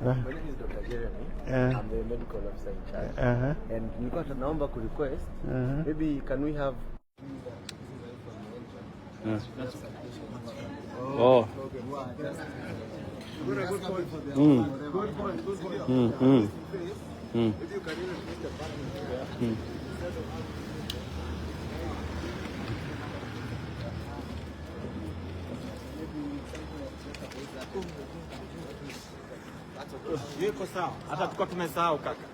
My name is Dr. Jeremy. I'm the medical officer in charge. And nilikuwa tunaomba ku request maybe can we have Oh. Good point for them. Good point. If you can even put the button there. Yuko sawa. Hata tuko tumesahau kaka.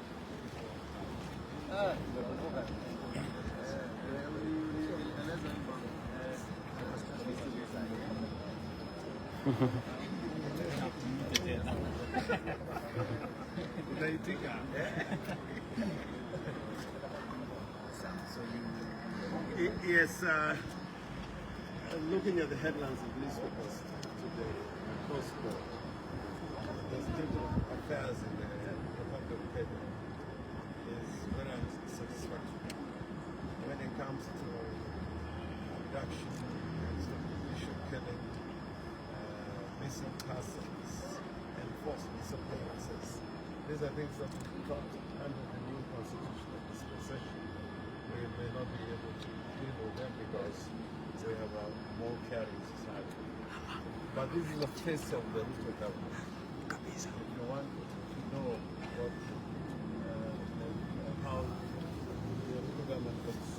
Yes, looking at the headlines of newspapers today across the board, the state of affairs in the Republic of Kenya is very unsatisfactory. When it comes to abduction, extrajudicial killing, missing persons, and forced disappearances, these are things that we thought under the new constitutional dispensation we may not be able to deal with them because we have a more caring society. But this is a face of the Ruto government. If you want to know what, how the Ruto government looks,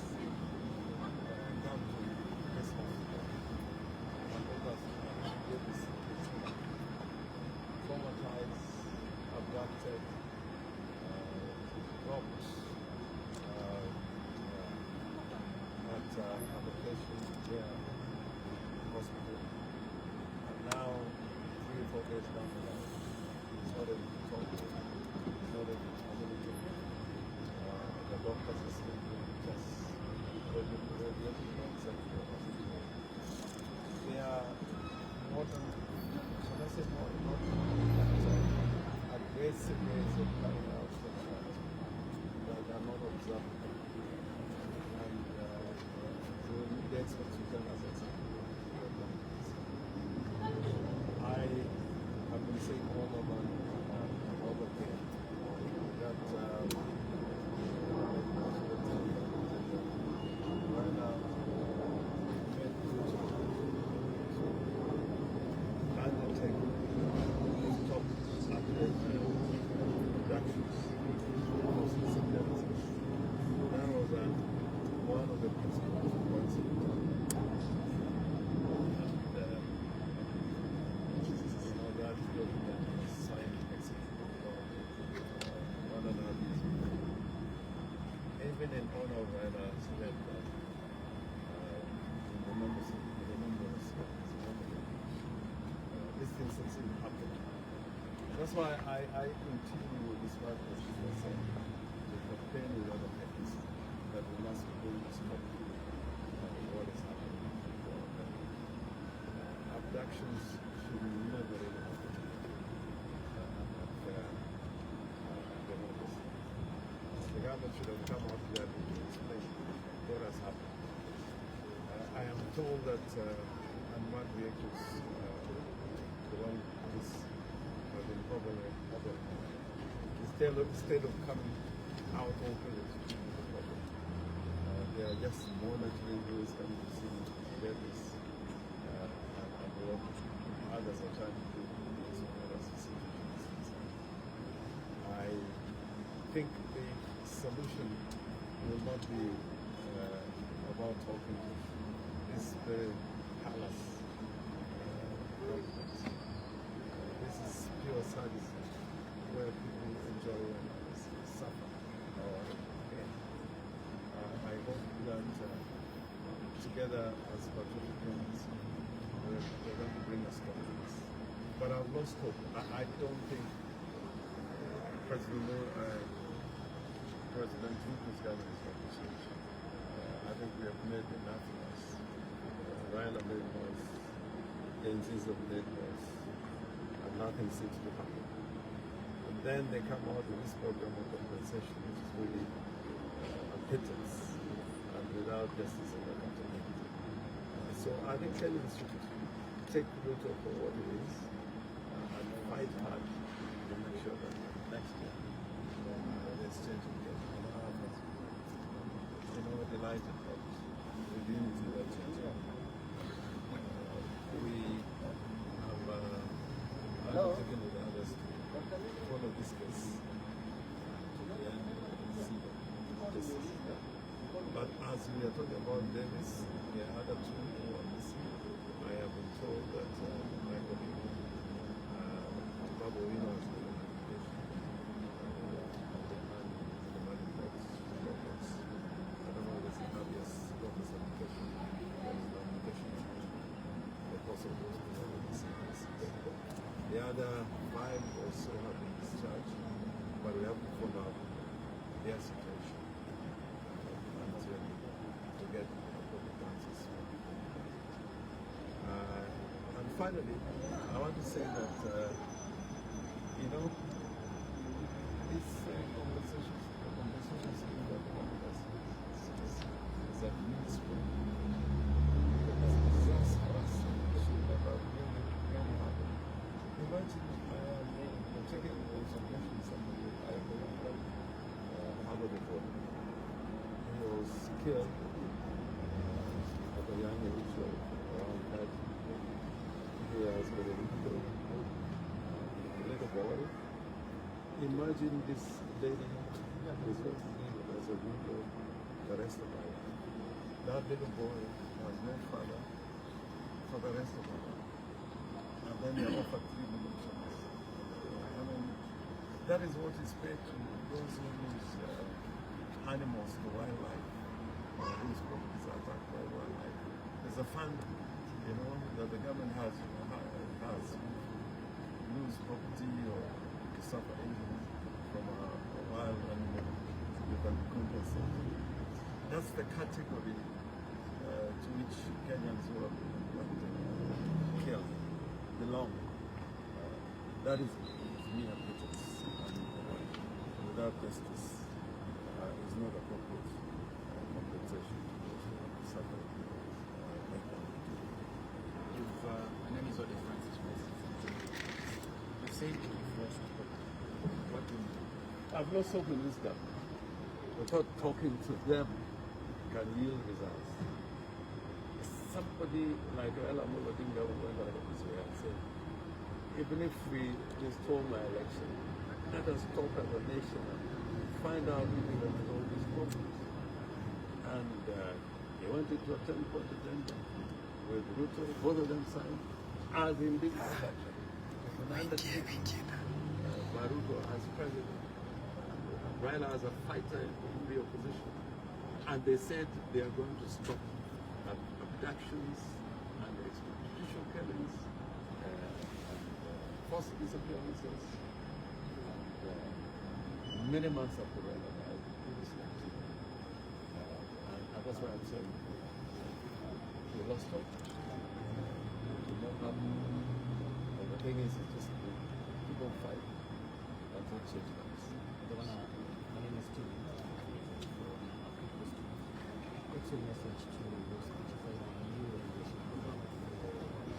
come to this house and let us get this traumatized, abducted, robbed, at a location here in hospital. And now, 3 or 4 days down the line, it's not able to talk to him, it's not able to communicate. The doctors are still doing tests, radiation and central hospital. They are modern, should I say not aggressive ways of carrying out the trial that are not observed. The experts who tell us exactly I have been saying all over here that right now undertake stop abductions, that was one of the principles points of even in honor of Raina's death, these things have still happened. That's why I continue with this work as I said, to campaign with other parties that we must bring this up what is happening. Abductions should never really happen. The government should have come out there to explain what has happened. I am told that unmanned vehicles, the one is been probably instead of coming out open, they are just monitoring who is coming to see babies, and what others are trying to do as well as I think the solution will not be about talking to this very callous government. This is pure sadism where people enjoy and suffer or pain. I hope that together as participants we're going to bring us to this. But I've lost hope. I don't think President Ruto's government is going to change. I think we have made enough noise. Raila made noise, agencies have made noise, and nothing seems to happen. And then they come out with this program of compensation, which is really a pittance, and without justice and accountability. So I think Kenyans should take Ruto for what it is and fight hard to make sure that next year the exchange will get delighted that with the unity that we have undertaken with others to follow this case to the end and see justice. But as we are talking about Davis, there are other two who are missing. I have been told that my colleague, Babu Wino, is going to be the manifest. I don't know if it's an obvious purpose application, but it's an application to the possible missing. The other 5 also have been discharged, but we have to follow up their situation until to get appropriate answers. And finally, I want to say that, these conversations in the Congress is a useful. It's disastrous. It should never really happen. Imagine checking the information somebody I believe that Harvard before. He was killed at a young age of around 30 years with a little boy. Imagine this lady is going to live as a widow the rest of her life. That little boy has no father for the rest of her life. And then they offer 3 million shekels. I mean, that is what is paid to those who lose animals to wildlife, or whose properties are attacked by wildlife. There's a fund, that the government has lose property or suffer injury from a wild animal, you can be compensated. That's the category to which Kenyans who have been killed belong. That is mere pittance, and without justice is not appropriate compensation to suffer. My name is Ode Francis. You said you've lost hope. What do you mean? I've lost hope in this government. Without talking to them can yield results. Somebody like Ella Mulodinga went out of his way and said, even if we restore my election, let us talk as a nation and find out who will resolve these problems. And they went into a 10-point agenda with Ruto, both of them signed, as in this election. Baruto as president, Raila as a fighter in the opposition. And they said they are going to stop abductions and extrajudicial killings, forced disappearances, many months after Raila died. And that's why I'm saying we lost hope. We don't have, and the thing is just keep on fighting until change comes. My name is Steve. What's your message to those 85 new education programs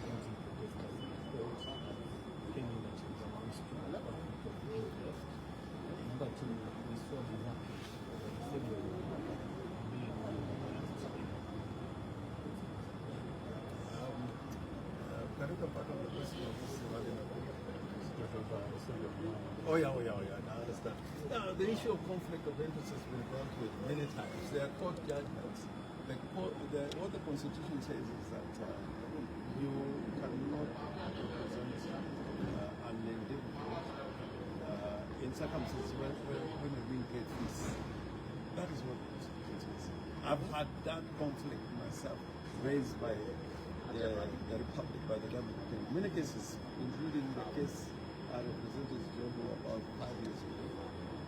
counting protesters in court, claiming that it amounts to a conflict of interest? Number 2, we saw the market of the same way being one of the last Katika part of the question of this Oh yeah. I understand. Now, the issue of conflict of interest has been dealt with many times. There are court judgments. What the Constitution says is that you cannot represent an individual in circumstances when you're being paid fees. That is what the Constitution says. I've had that conflict myself raised by the Republic, by the government. In many cases, including the case I represented Jomo about 5 years ago,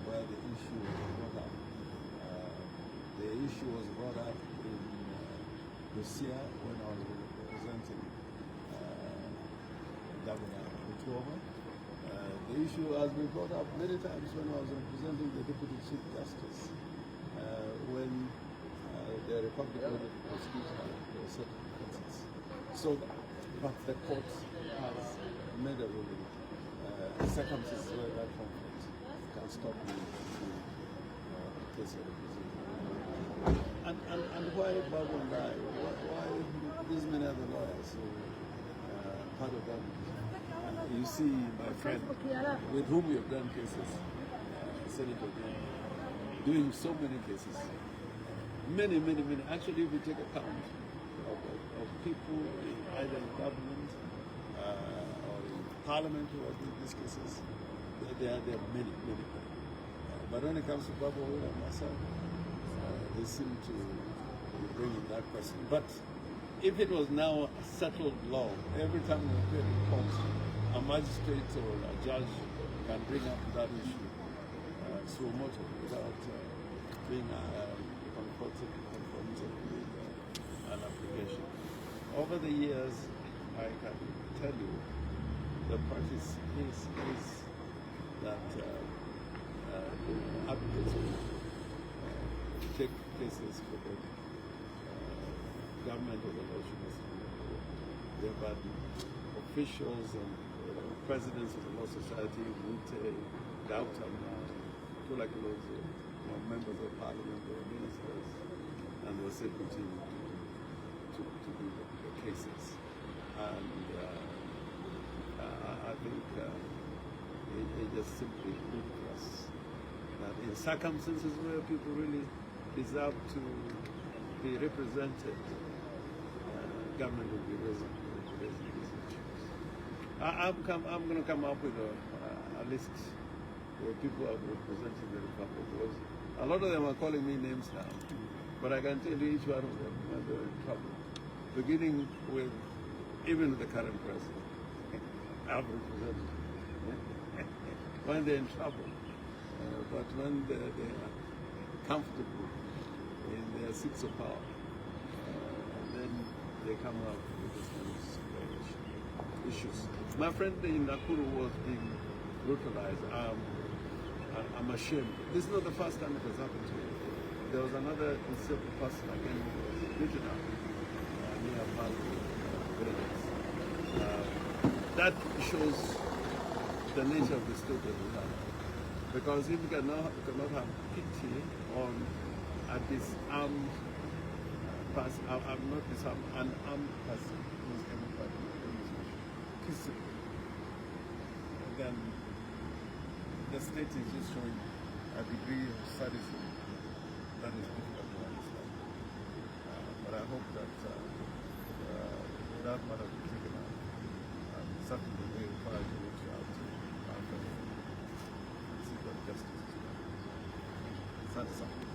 where the issue was brought up. The issue was brought up in Lucia when I was representing Governor Utuoma. The issue has been brought up many times when I was representing the Deputy Chief Justice, when the Republic wanted to prosecute certain offenses. So, but the court has made a ruling circumstances where that conflict can stop you to case your representation. And why Babu and I? Why these many other lawyers who part of them? You see my friend with whom we have done cases, Senator Orengo, doing so many cases. Many. Actually, if you take account of people either in government or in parliament who are doing these cases, there are many. But when it comes to Babu and myself, they seem to be bringing that question. But if it was now a settled law, every time we appear in court, a magistrate or a judge can bring up that issue suo motu without being confronted with an application. Over the years, I can tell you the practice is that advocates will take cases for the government resolutions. They've had officials and presidents of the Law Society, Mute, Gautam, Tulakilos, members of parliament or ministers, and they were sent to do the cases. And I think it just simply ludicrous that in circumstances where people really deserve to be represented, government will be raising these issues. I'm going to come up with a list where people are representing the Republic. Because a lot of them are calling me names now, but I can tell you each one of them when they're in trouble. Beginning with even the current president, I've represented when they're in trouble. But when they are comfortable in their seats of power, then they come up with these kinds of issues. My friend in Nakuru was being brutalized. I'm ashamed. This is not the first time it has happened to me. There was another disabled person again who was beaten up near villages. That shows the nature of the state that we have. Because if we cannot have pity on a disarmed person, I'm not disarmed, an armed person who's everybody peaceable, then the state is just showing a degree of sadism that is difficult to understand. But I hope that that matter will be taken up. And certainly we require to reach out to our family and seek that justice is done. That is something.